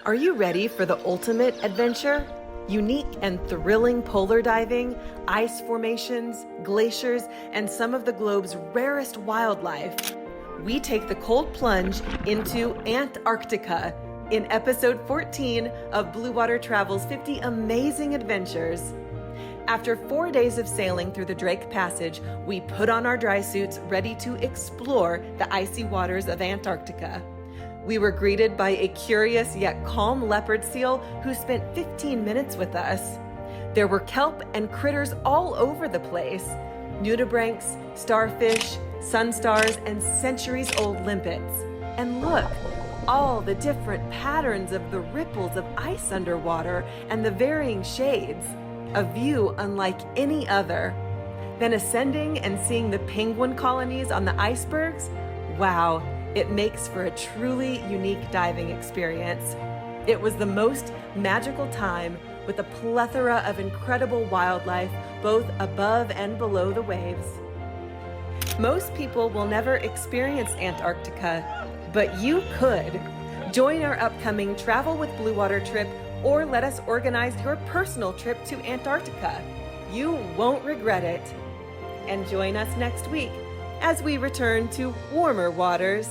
Are you ready for the ultimate adventure? Unique and thrilling polar diving, ice formations, glaciers, and some of the globe's rarest wildlife. We take the cold plunge into Antarctica in episode 14 of Bluewater Travel's 50 Amazing Adventures. After 4 days of sailing through the Drake Passage, we put on our dry suits ready to explore the icy waters of Antarctica. We were greeted by a curious yet calm leopard seal who spent 15 minutes with us. There were kelp and critters all over the place: nudibranchs, starfish, sunstars, and centuries-old limpets. And look, all the different patterns of the ripples of ice underwater and the varying shades. A view unlike any other. Then ascending and seeing the penguin colonies on the icebergs, wow, it makes for a truly unique diving experience. It was the most magical time with a plethora of incredible wildlife both above and below the waves. Most people will never experience Antarctica, but you could. Join our upcoming Travel with Bluewater trip or let us organize your personal trip to Antarctica. You won't regret it. And join us next week as we return to warmer waters.